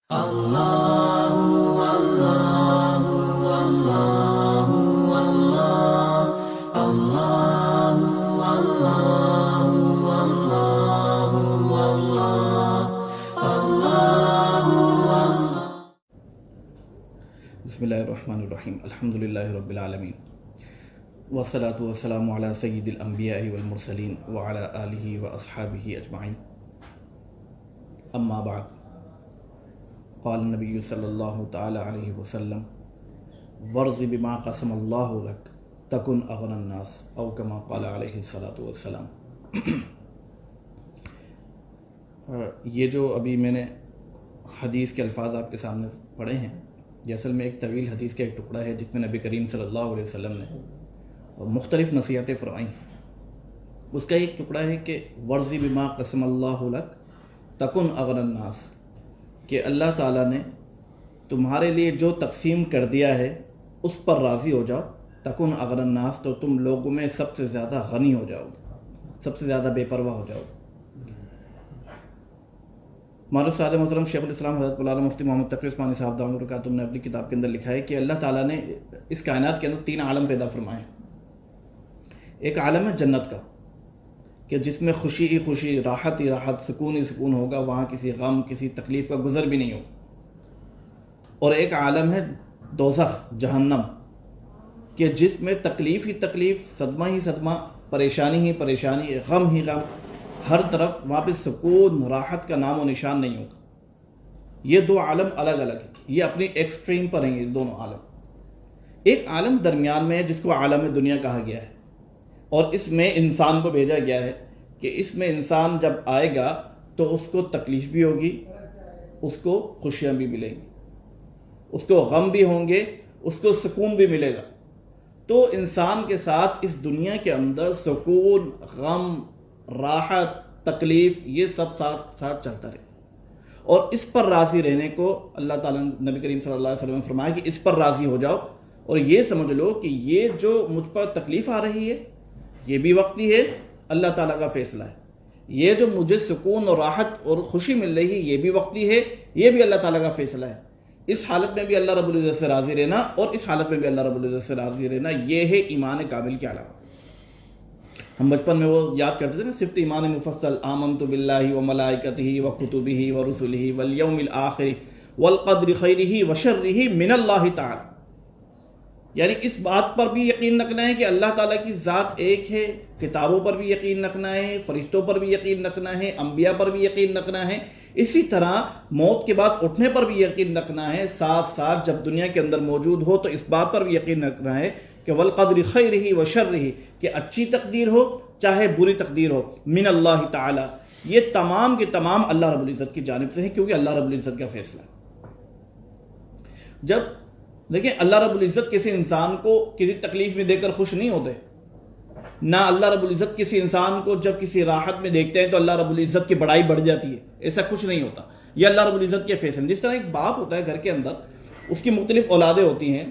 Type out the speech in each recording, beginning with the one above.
بسم اللہ الرحمن الرحیم الحمدللہ رب العالمین والصلاة والسلام علی سید الانبیاء والمرسلین وعلی آلہ واصحابہ اجمعین اما بعد قال النبی صلی اللہ تعالی علیہ وسلم ورض بما قسم اللہ لک تکن اغنى الناس او کما قال علیہ الصلاۃ والسلام۔ یہ جو ابھی میں نے حدیث کے الفاظ آپ کے سامنے پڑھے ہیں، یہ اصل میں ایک طویل حدیث کا ایک ٹکڑا ہے جس میں نبی کریم صلی اللہ علیہ وسلم نے مختلف نصیحتیں فرمائیں۔ اس کا ایک ٹکڑا ہے کہ ورضی بما قسم اللہ لک تکن اغنى الناس، کہ اللہ تعالیٰ نے تمہارے لیے جو تقسیم کر دیا ہے اس پر راضی ہو جاؤ، تکن اغنى الناس، تو تم لوگوں میں سب سے زیادہ غنی ہو جاؤ، سب سے زیادہ بے پرواہ ہو جاؤ۔ معروف صاحب محترم شیخ الاسلام حضرت مولانا مفتی محمد تقی عثمانی صاحب دامت برکاتہم نے اپنی کتاب کے اندر لکھا ہے کہ اللہ تعالیٰ نے اس کائنات کے اندر 3 عالم پیدا فرمائے ہیں۔ ایک عالم ہے جنت کا، کہ جس میں خوشی ہی خوشی، راحت ہی راحت، سکون ہی سکون ہوگا، وہاں کسی غم کسی تکلیف کا گزر بھی نہیں ہوگا۔ اور ایک عالم ہے دوزخ، جہنم، کہ جس میں تکلیف ہی تکلیف، صدمہ ہی صدمہ، پریشانی ہی پریشانی، غم ہی غم، ہر طرف وہاں پہ سکون راحت کا نام و نشان نہیں ہوگا۔ یہ 2 عالم الگ الگ ہیں، یہ اپنی ایکسٹریم پر ہیں یہ دونوں عالم۔ ایک عالم درمیان میں ہے جس کو عالم دنیا کہا گیا ہے، اور اس میں انسان کو بھیجا گیا ہے کہ اس میں انسان جب آئے گا تو اس کو تکلیف بھی ہوگی، اس کو خوشیاں بھی ملیں گی، اس کو غم بھی ہوں گے، اس کو سکون بھی ملے گا۔ تو انسان کے ساتھ اس دنیا کے اندر سکون، غم، راحت، تکلیف، یہ سب ساتھ ساتھ چلتا رہے، اور اس پر راضی رہنے کو اللہ تعالیٰ نے نبی کریم صلی اللہ علیہ وسلم نے فرمایا کہ اس پر راضی ہو جاؤ، اور یہ سمجھ لو کہ یہ جو مجھ پر تکلیف آ رہی ہے یہ بھی وقتی ہے، اللہ تعالیٰ کا فیصلہ ہے۔ یہ جو مجھے سکون اور راحت اور خوشی مل رہی ہے یہ بھی وقتی ہے، یہ بھی اللہ تعالیٰ کا فیصلہ ہے۔ اس حالت میں بھی اللہ رب العزت سے راضی رہنا، اور اس حالت میں بھی اللہ رب العزت سے راضی رہنا، یہ ہے ایمان کامل کی علامت۔ ہم بچپن میں وہ یاد کرتے تھے نا، صفت ایمان مفصل، آمنت باللہ وملائکتہ وکتبہ ورسلہ والیوم الآخر والقدر خیرہ وشرہ من اللہ تعالی۔ یعنی اس بات پر بھی یقین رکھنا ہے کہ اللہ تعالیٰ کی ذات ایک ہے، کتابوں پر بھی یقین رکھنا ہے، فرشتوں پر بھی یقین رکھنا ہے، انبیاء پر بھی یقین رکھنا ہے، اسی طرح موت کے بعد اٹھنے پر بھی یقین رکھنا ہے، ساتھ ساتھ جب دنیا کے اندر موجود ہو تو اس بات پر بھی یقین رکھنا ہے کہ والقدر خیرہ وشرہ، کہ اچھی تقدیر ہو چاہے بری تقدیر ہو، من اللہ تعالی، یہ تمام کے تمام اللہ رب العزت کی جانب سے ہے، کیونکہ اللہ رب العزت کا فیصلہ ہے۔ جب دیکھیں اللہ رب العزت کسی انسان کو کسی تکلیف میں دے کر خوش نہیں ہوتے، نہ اللہ رب العزت کسی انسان کو جب کسی راحت میں دیکھتے ہیں تو اللہ رب العزت کی بڑائی بڑھ جاتی ہے، ایسا کچھ نہیں ہوتا۔ یہ اللہ رب العزت کے فیصلے، جس طرح ایک باپ ہوتا ہے گھر کے اندر، اس کی مختلف اولادیں ہوتی ہیں،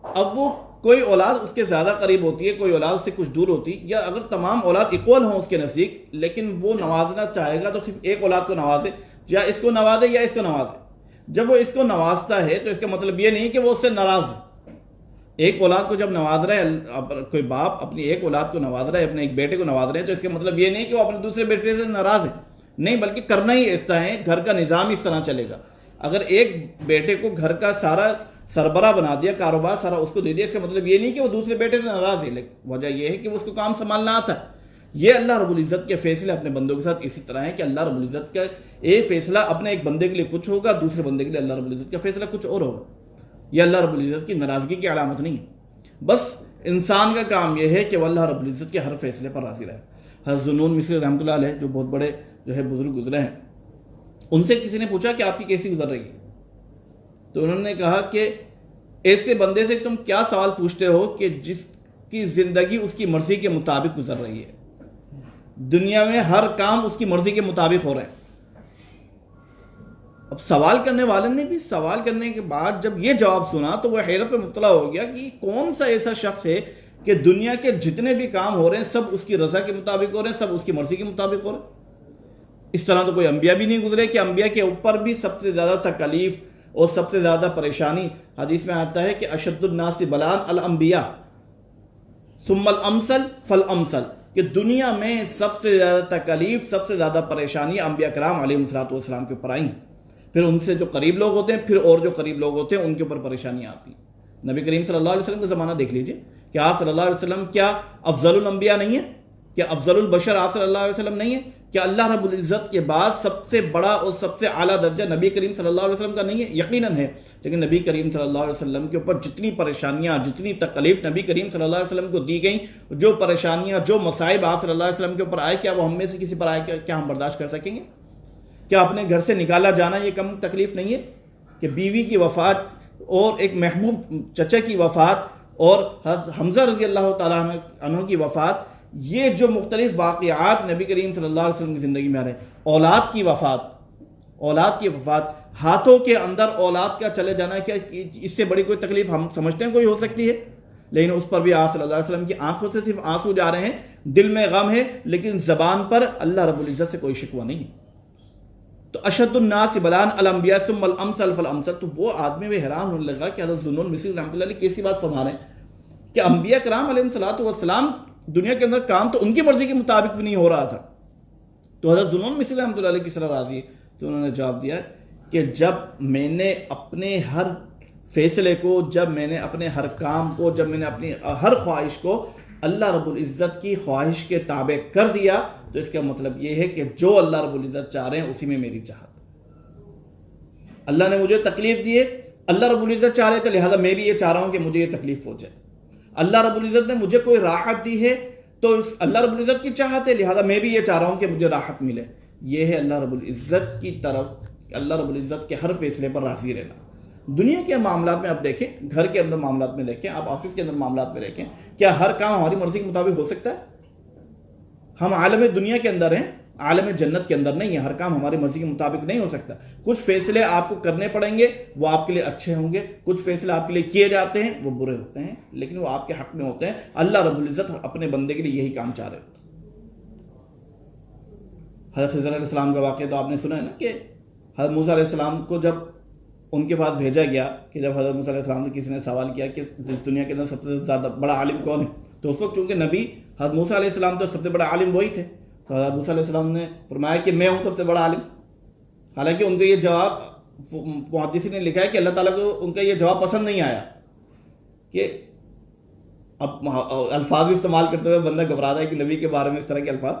اب وہ کوئی اولاد اس کے زیادہ قریب ہوتی ہے، کوئی اولاد اس سے کچھ دور ہوتی، یا اگر تمام اولاد ایکول ہوں اس کے نزدیک، لیکن وہ نوازنا چاہے گا تو صرف ایک اولاد کو نوازے، یا اس کو نوازے یا اس کو نوازے۔ جب وہ اس کو نوازتا ہے تو اس کا مطلب یہ نہیں کہ وہ اس سے ناراض ہے۔ ایک اولاد کو جب نواز رہا ہے، کوئی باپ اپنی ایک اولاد کو نواز رہا ہے، اپنے ایک بیٹے کو نواز رہے ہیں، تو اس کا مطلب یہ نہیں کہ وہ اپنے دوسرے بیٹے سے ناراض ہے، نہیں، بلکہ کرنا ہی اس طرح ہے، گھر کا نظام اس طرح چلے گا۔ اگر ایک بیٹے کو گھر کا سارا سربراہ بنا دیا، کاروبار سارا اس کو دے دیا، اس کا مطلب یہ نہیں کہ وہ دوسرے بیٹے سے ناراض ہے، لیکن وجہ یہ ہے کہ وہ اس کو کام سنبھالنا آتا ہے۔ یہ اللہ رب العزت کے فیصلے اپنے بندوں کے ساتھ اسی طرح ہے کہ اللہ رب العزت کا ایک فیصلہ اپنے ایک بندے کے لیے کچھ ہوگا، دوسرے بندے کے لیے اللہ رب العزت کا فیصلہ کچھ اور ہوگا۔ یہ اللہ رب العزت کی ناراضگی کی علامت نہیں ہے، بس انسان کا کام یہ ہے کہ وہ اللہ رب العزت کے ہر فیصلے پر راضی رہے۔ حضرت ذوالنون مصری رحمۃ اللہ علیہ، جو بہت بڑے بزرگ گزرے ہیں، ان سے کسی نے پوچھا کہ آپ کی کیسی گزر رہی ہے، تو انہوں نے کہا کہ ایسے بندے سے تم کیا سوال پوچھتے ہو کہ جس کی زندگی اس کی مرضی کے مطابق گزر رہی ہے، دنیا میں ہر کام اس کی مرضی کے مطابق ہو رہے ہیں۔ اب سوال کرنے والے نے بھی سوال کرنے کے بعد جب یہ جواب سنا تو وہ حیرت پہ مبتلا ہو گیا کہ کون سا ایسا شخص ہے کہ دنیا کے جتنے بھی کام ہو رہے ہیں سب اس کی رضا کے مطابق ہو رہے ہیں، سب اس کی مرضی کے مطابق ہو رہے ہیں۔ اس طرح تو کوئی انبیاء بھی نہیں گزرے کہ انبیاء کے اوپر بھی سب سے زیادہ تکلیف اور سب سے زیادہ پریشانی، حدیث میں آتا ہے کہ اشد الناس بلاء الانبیاء ثم الامثل فالامثل، کہ دنیا میں سب سے زیادہ تکلیف، سب سے زیادہ پریشانی انبیاء کرام علیہ الصلوۃ والسلام کے اوپر آئیں، پھر ان سے جو قریب لوگ ہوتے ہیں، پھر اور جو قریب لوگ ہوتے ہیں ان کے اوپر پریشانیاں آتی ہیں۔ نبی کریم صلی اللہ علیہ وسلم کا زمانہ دیکھ لیجئے کہ آپ صلی اللہ علیہ وسلم کیا افضل الانبیاء نہیں ہیں؟ کیا افضل البشر آپ صلی اللہ علیہ وسلم نہیں ہے؟ کیا اللہ رب العزت کے بعد سب سے بڑا اور سب سے اعلیٰ درجہ نبی کریم صلی اللہ علیہ وسلم کا نہیں ہے؟ یقیناً ہے، لیکن نبی کریم صلی اللہ علیہ وسلم کے اوپر جتنی پریشانیاں، جتنی تکلیف نبی کریم صلی اللہ علیہ وسلم کو دی گئیں، جو پریشانیاں، جو مصائب آپ صلی اللہ علیہ وسلم کے اوپر آئے، کیا وہ ہم میں سے کسی پر آئے؟ کیا ہم برداشت کر سکیں گے؟ کیا اپنے گھر سے نکالا جانا یہ کم تکلیف نہیں ہے؟ کہ بیوی کی وفات اور ایک محبوب چچا کی وفات اور حمزہ رضی اللہ تعالیٰ عنہ کی وفات، یہ جو مختلف واقعات نبی کریم صلی اللہ علیہ وسلم کی زندگی میں آ رہے ہیں، اولاد کی وفات، ہاتھوں کے اندر اولاد کا چلے جانا، کیا اس سے بڑی کوئی تکلیف ہم سمجھتے ہیں کوئی ہو سکتی ہے؟ لیکن اس پر بھی آپ صلی اللہ علیہ وسلم کی آنکھوں سے صرف آنسو جا رہے ہیں، دل میں غم ہے، لیکن زبان پر اللہ رب العزت سے کوئی شکوہ نہیں ہے۔ تو اشد الناس بلاء الانبیاء ثم الامثل فالامثل، تو وہ آدمی بھی حیران ہونے لگا کہ حضرت ذو النون مصری رحمۃ اللہ علیہ کیسی بات فرما رہے ہیں کہ انبیاء کرام علیہ الصلوۃ والسلام دنیا کے اندر کام تو ان کی مرضی کے مطابق بھی نہیں ہو رہا تھا، تو حضرت ذو النون مصری رحمۃ اللہ علیہ کس طرح راضی ہے؟ تو انہوں نے جواب دیا کہ جب میں نے اپنے ہر فیصلے کو، جب میں نے اپنے ہر کام کو، جب میں نے اپنی ہر خواہش کو اللہ رب العزت کی خواہش کے تابع کر دیا، تو اس کا مطلب یہ ہے کہ جو اللہ رب العزت چاہ رہے ہیں اسی میں میری چاہت۔ اللہ نے مجھے تکلیف دی ہے، اللہ رب العزت چاہ رہے تھے، لہذا میں بھی یہ چاہ رہا ہوں کہ مجھے یہ تکلیف پہنچے۔ اللہ رب العزت نے مجھے کوئی راحت دی ہے تو اللہ رب العزت کی چاہت ہے، لہذا میں بھی یہ چاہ رہا ہوں کہ مجھے راحت ملے۔ یہ ہے اللہ رب العزت کی طرف، اللہ رب العزت کے ہر فیصلے پر راضی رہنا۔ دنیا کے معاملات میں آپ دیکھیں، گھر کے اندر معاملات میں دیکھیں، آپ آفس کے اندر معاملات میں دیکھیں، کیا ہر کام ہماری مرضی کے مطابق ہو سکتا ہے؟ ہم عالم دنیا کے اندر ہیں، عالم جنت کے اندر نہیں ہے، ہر کام ہماری مرضی کے مطابق نہیں ہو سکتا۔ کچھ فیصلے آپ کو کرنے پڑیں گے، وہ آپ کے لیے اچھے ہوں گے، کچھ فیصلے آپ کے لیے کیے جاتے ہیں وہ برے ہوتے ہیں، لیکن وہ آپ کے حق میں ہوتے ہیں۔ اللہ رب العزت اپنے بندے کے لیے یہی کام چاہ رہے ہوتے ہیں۔ حضرت خضر علیہ السلام کا واقعہ تو آپ نے سنا ہے نا کہ حضرت موسیٰ علیہ السلام کو جب ان کے پاس بھیجا گیا، کہ جب حضرت موسیٰ علیہ السلام سے کسی نے سوال کیا کہ اس دنیا کے اندر سب سے زیادہ بڑا عالم کون ہے، تو اس وقت چونکہ نبی حضرت موسیٰ علیہ السلام تو سب سے بڑا عالم وہی تھے، تو حضرت موسیٰ علیہ السلام نے فرمایا کہ میں ہوں سب سے بڑا عالم۔ حالانکہ ان کا یہ جواب، محدثین نے لکھا ہے کہ اللہ تعالیٰ کو ان کا یہ جواب پسند نہیں آیا، کہ اب الفاظ بھی استعمال کرتے ہوئے بندہ گھبراتا ہے کہ نبی کے بارے میں اس طرح کے الفاظ،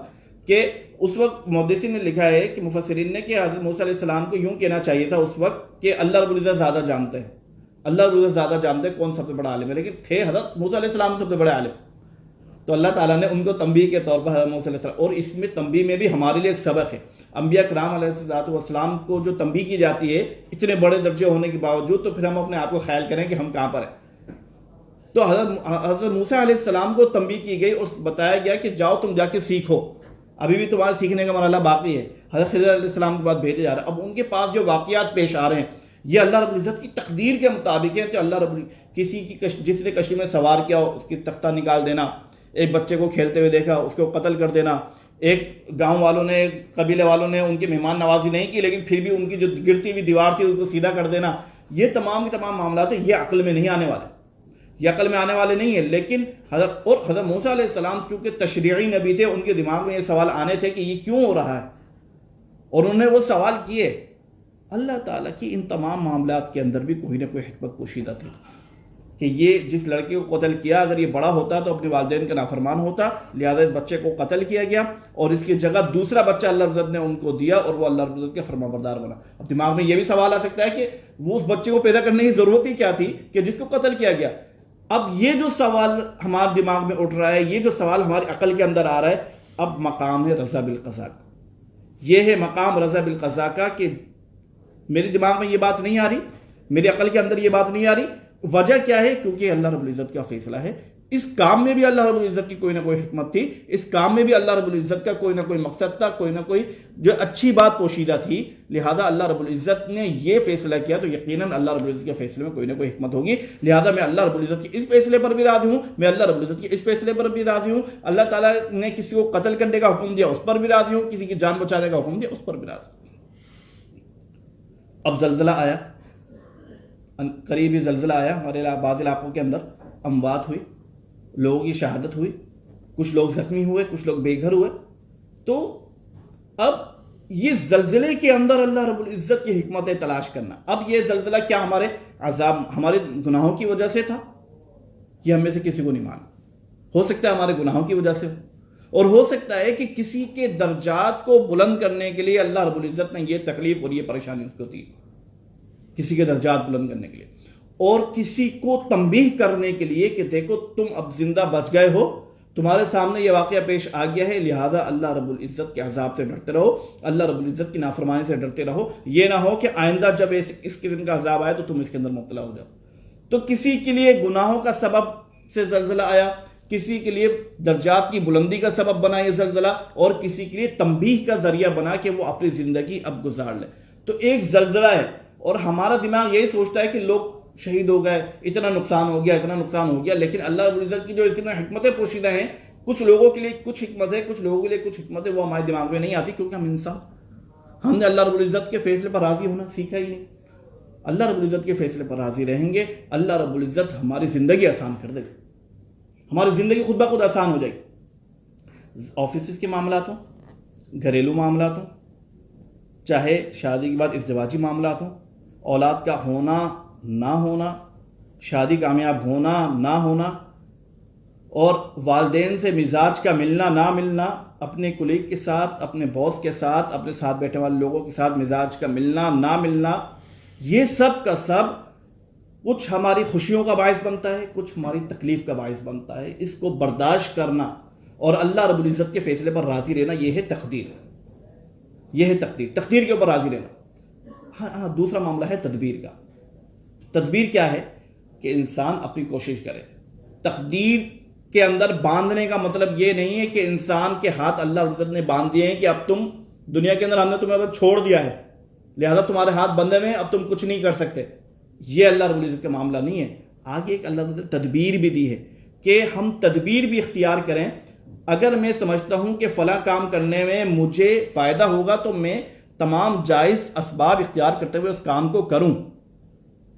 کہ اس وقت محدثین نے لکھا ہے کہ مفسرین نے کہ حضرت موسیٰ علیہ السلام کو یوں کہنا چاہیے تھا اس وقت کہ اللہ رب العزت زیادہ جانتے ہیں، اللہ رب العزت زیادہ جانتے ہیں کون سب سے بڑا عالم ہے، لیکن تھے حضرت موسیٰ علیہ السلام سب سے بڑے عالم۔ تو اللہ تعالیٰ نے ان کو تنبیہ کے طور پر حضرت موسیٰ علیہ السلام، اور اس میں تنبیہ میں بھی ہمارے لیے ایک سبق ہے۔ انبیاء کرام علیہ السلام کو جو تنبیہ کی جاتی ہے اتنے بڑے درجے ہونے کے باوجود، تو پھر ہم اپنے آپ کو خیال کریں کہ ہم کہاں پر ہیں۔ تو حضرت موسیٰ علیہ السلام کو تنبیہ کی گئی اور بتایا گیا کہ جاؤ تم جا کے سیکھو، ابھی بھی تمہارے سیکھنے کا مرحلہ باقی ہے۔ حضرت خضر علیہ السلام کے بعد بھیجے جا رہے ہیں، اب ان کے پاس جو واقعات پیش آ رہے ہیں یہ اللہ رب العزت کی تقدیر کے مطابق ہے کہ اللہ رب کسی کی جس نے کشتی میں سوار کیا ہو اس کی تختہ نکال دینا، ایک بچے کو کھیلتے ہوئے دیکھا اس کو قتل کر دینا، ایک گاؤں والوں نے، قبیلے والوں نے ان کی مہمان نوازی نہیں کی لیکن پھر بھی ان کی جو گرتی ہوئی دیوار تھی اس کو سیدھا کر دینا، یہ تمام کے تمام معاملات ہیں، یہ عقل میں نہیں آنے والے، یہ عقل میں آنے والے نہیں ہیں۔ لیکن حضرت موسیٰ علیہ السلام چونکہ تشریعی نبی تھے، ان کے دماغ میں یہ سوال آنے تھے کہ یہ کیوں ہو رہا ہے، اور انہوں نے وہ سوال کیے۔ اللہ تعالیٰ کی ان تمام معاملات کے اندر بھی کوئی نہ کوئی حکمت پوشیدہ تھی کہ یہ جس لڑکے کو قتل کیا اگر یہ بڑا ہوتا تو اپنے والدین کا نافرمان ہوتا، لہذا اس بچے کو قتل کیا گیا اور اس کی جگہ دوسرا بچہ اللہ رب العزت نے ان کو دیا اور وہ اللہ رب العزت کے فرما بردار بنا۔ اب دماغ میں یہ بھی سوال آ سکتا ہے کہ وہ اس بچے کو پیدا کرنے کی ضرورت ہی کیا تھی کہ جس کو قتل کیا گیا۔ اب یہ جو سوال ہمارے دماغ میں اٹھ رہا ہے، یہ جو سوال ہماری عقل کے اندر آ رہا ہے، اب مقام ہے رضا بالقضاء کا۔ یہ ہے مقام رضا بالقضاء کا کہ میرے دماغ میں یہ بات نہیں آ رہی، میری عقل کے اندر یہ بات نہیں آ رہی۔ وجہ کیا ہے؟ کیونکہ اللہ رب العزت کا فیصلہ ہے، اس کام میں بھی اللہ رب العزت کی کوئی نہ کوئی حکمت تھی، اس کام میں بھی اللہ رب العزت کا کوئی نہ کوئی مقصد تھا، کوئی نہ کوئی جو اچھی بات پوشیدہ تھی، لہذا اللہ رب العزت نے یہ فیصلہ کیا تو یقیناً اللہ رب العزت کے فیصلے میں کوئی نہ کوئی حکمت ہوگی. لہذا میں اللہ رب العزت کی اس فیصلے پر بھی راضی ہوں، میں اللہ رب العزت کے اس فیصلے پر بھی راضی ہوں. اللہ تعالیٰ نے کسی کو قتل کرنے کا حکم دیا، اس پر بھی راضی ہوں، کسی کی جان بچانے کا حکم دیا، اس پر بھی راضی ہوں. اب زلزلہ آیا، قریبی زلزلہ آیا، ہمارے بعض علاقوں کے اندر اموات ہوئی، لوگوں کی شہادت ہوئی، کچھ لوگ زخمی ہوئے، کچھ لوگ بے گھر ہوئے. تو اب یہ زلزلے کے اندر اللہ رب العزت کی حکمتیں تلاش کرنا. اب یہ زلزلہ کیا ہمارے عذاب، ہمارے گناہوں کی وجہ سے تھا؟ یہ ہم میں سے کسی کو نہیں معلوم. ہو سکتا ہے ہمارے گناہوں کی وجہ سے ہو، اور ہو سکتا ہے کہ کسی کے درجات کو بلند کرنے کے لیے اللہ رب العزت نے یہ تکلیف اور یہ پریشانی اس کو دی، کسی کے درجات بلند کرنے کے لیے، اور کسی کو تنبیہ کرنے کے لیے کہ دیکھو تم اب زندہ بچ گئے ہو، تمہارے سامنے یہ واقعہ پیش آ گیا ہے، لہذا اللہ رب العزت کے عذاب سے ڈرتے رہو، اللہ رب العزت کی نافرمانی سے ڈرتے رہو. یہ نہ ہو کہ آئندہ جب اس قسم کا عذاب آئے تو تم اس کے اندر مبتلا ہو جاؤ. تو کسی کے لیے گناہوں کا سبب سے زلزلہ آیا، کسی کے لیے درجات کی بلندی کا سبب بنا یہ زلزلہ، اور کسی کے لیے تنبیہ کا ذریعہ بنا کہ وہ اپنی زندگی اب گزار لے. تو ایک زلزلہ ہے، اور ہمارا دماغ یہی سوچتا ہے کہ لوگ شہید ہو گئے، اتنا نقصان ہو گیا، اتنا نقصان ہو گیا. لیکن اللہ رب العزت کی جو اس کے اندر حکمتیں پوشیدہ ہیں، کچھ لوگوں کے لیے کچھ حکمت ہے، کچھ لوگوں کے لیے کچھ حکمت ہے، وہ ہمارے دماغ میں نہیں آتی، کیونکہ ہم انسان، ہم نے اللہ رب العزت کے فیصلے پر راضی ہونا سیکھا ہی نہیں. اللہ رب العزت کے فیصلے پر راضی رہیں گے، اللہ رب العزت ہماری زندگی آسان کر دے گا، ہماری زندگی خود بخود آسان ہو جائے گی. آفیسز کے معاملات ہوں، گھریلو معاملات ہوں، چاہے شادی کے بعد ازدواجی معاملات ہوں، اولاد کا ہونا نہ ہونا، شادی کامیاب ہونا نہ ہونا، اور والدین سے مزاج کا ملنا نہ ملنا، اپنے کولیگ کے ساتھ، اپنے باس کے ساتھ، اپنے ساتھ بیٹھنے والے لوگوں کے ساتھ مزاج کا ملنا نہ ملنا، یہ سب کا سب کچھ ہماری خوشیوں کا باعث بنتا ہے، کچھ ہماری تکلیف کا باعث بنتا ہے. اس کو برداشت کرنا اور اللہ رب العزت کے فیصلے پر راضی رہنا، یہ ہے تقدیر، یہ ہے تقدیر، تقدیر کے اوپر راضی رہنا. ہاں دوسرا معاملہ ہے تدبیر کا. تدبیر کیا ہے؟ کہ انسان اپنی کوشش کرے. تقدیر کے اندر باندھنے کا مطلب یہ نہیں ہے کہ انسان کے ہاتھ اللہ رب العزت نے باندھ دیے ہیں کہ اب تم دنیا کے اندر، ہم نے تمہیں اب چھوڑ دیا ہے، لہذا تمہارے ہاتھ بندھے ہوئے ہیں، اب تم کچھ نہیں کر سکتے. یہ اللہ رب العزت کا معاملہ نہیں ہے. آگے ایک اللہ رب العزت تدبیر بھی دی ہے کہ ہم تدبیر بھی اختیار کریں. اگر میں سمجھتا ہوں کہ فلاں کام کرنے میں مجھے فائدہ ہوگا تو میں تمام جائز اسباب اختیار کرتے ہوئے اس کام کو کروں،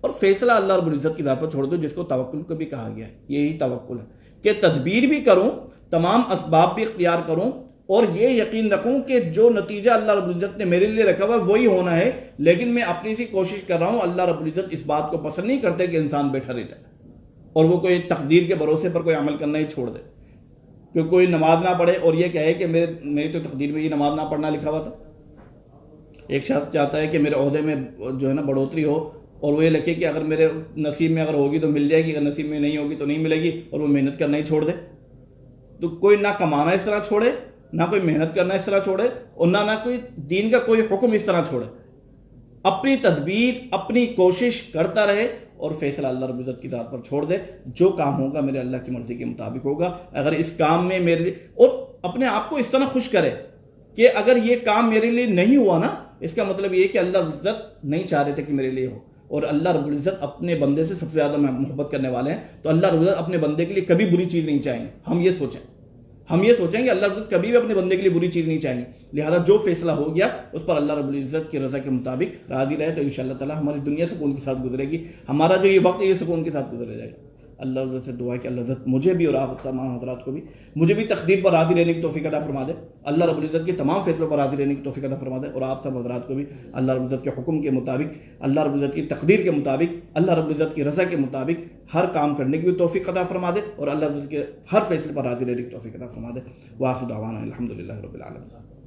اور فیصلہ اللہ رب العزت کی ذات پر چھوڑ دو، جس کو توکل کو بھی کہا گیا ہے. یہی توکل ہے کہ تدبیر بھی کروں، تمام اسباب بھی اختیار کروں، اور یہ یقین رکھوں کہ جو نتیجہ اللہ رب العزت نے میرے لیے رکھا ہوا ہے وہی ہونا ہے. لیکن میں اپنی سی کوشش کر رہا ہوں. اللہ رب العزت اس بات کو پسند نہیں کرتے کہ انسان بیٹھا رہ جائے اور وہ کوئی تقدیر کے بھروسے پر کوئی عمل کرنا ہی چھوڑ دے، کہ کوئی نماز نہ پڑھے اور یہ کہے کہ میری تو تقدیر میں یہ نماز نہ پڑھنا لکھا ہوا تھا. ایک شخص چاہتا ہے کہ میرے عہدے میں جو ہے نا بڑھوتری ہو، اور وہ یہ لکھے کہ اگر میرے نصیب میں اگر ہوگی تو مل جائے گی، اگر نصیب میں نہیں ہوگی تو نہیں ملے گی، اور وہ محنت کرنا ہی چھوڑ دے. تو کوئی نہ کمانا اس طرح چھوڑے، نہ کوئی محنت کرنا اس طرح چھوڑے، اور نہ کوئی دین کا کوئی حکم اس طرح چھوڑے. اپنی تدبیر، اپنی کوشش کرتا رہے، اور فیصلہ اللہ رب العزت کی ذات پر چھوڑ دے. جو کام ہوگا میرے اللہ کی مرضی کے مطابق ہوگا. اگر اس کام میں میرے لیے، اور اپنے آپ کو اس طرح خوش کرے کہ اگر یہ کام میرے لیے نہیں ہوا نا، اس کا مطلب یہ کہ اللہ رب العزت نہیں چاہ رہے تھے کہ میرے لیے ہو. اور اللہ رب العزت اپنے بندے سے سب سے زیادہ محبت کرنے والے ہیں، تو اللہ رب العزت اپنے بندے کے لیے کبھی بری چیز نہیں چاہیں گے. ہم یہ سوچیں کہ اللہ رب العزت کبھی بھی اپنے بندے کے لیے بری چیز نہیں چاہیں گے. لہذا جو فیصلہ ہو گیا اس پر اللہ رب العزت کی رضا کے مطابق راضی رہے، تو انشاءاللہ تعالی ہماری دنیا سکون کے ساتھ گزرے گی. ہمارا جو یہ وقت ہے یہ سکون کے ساتھ گزرے جائے گا. اللہ رب العزت سے دعا ہے کہ اللہ عزت مجھے بھی اور آپ تمام حضرات کو بھی، مجھے بھی تقدیر پر راضی رہنے کی توفیق عطا فرما دے. اللہ رب العزت کے تمام فیصلوں پر راضی رہنے کی توفیق عطا فرما دے. اور آپ سب حضرات کو بھی اللہ رب العزت کے حکم کے مطابق، اللہ رب العزت کی تقدیر کے مطابق، اللہ رب العزت کی رضا کے مطابق ہر کام کرنے کی بھی توفیق عطا فرما دے، اور اللہ رب العزت کے ہر فیصلے پر راضی رہنے کی توفیق عطا فرما دے. وآخر دعوانا الحمدللہ رب العالمین.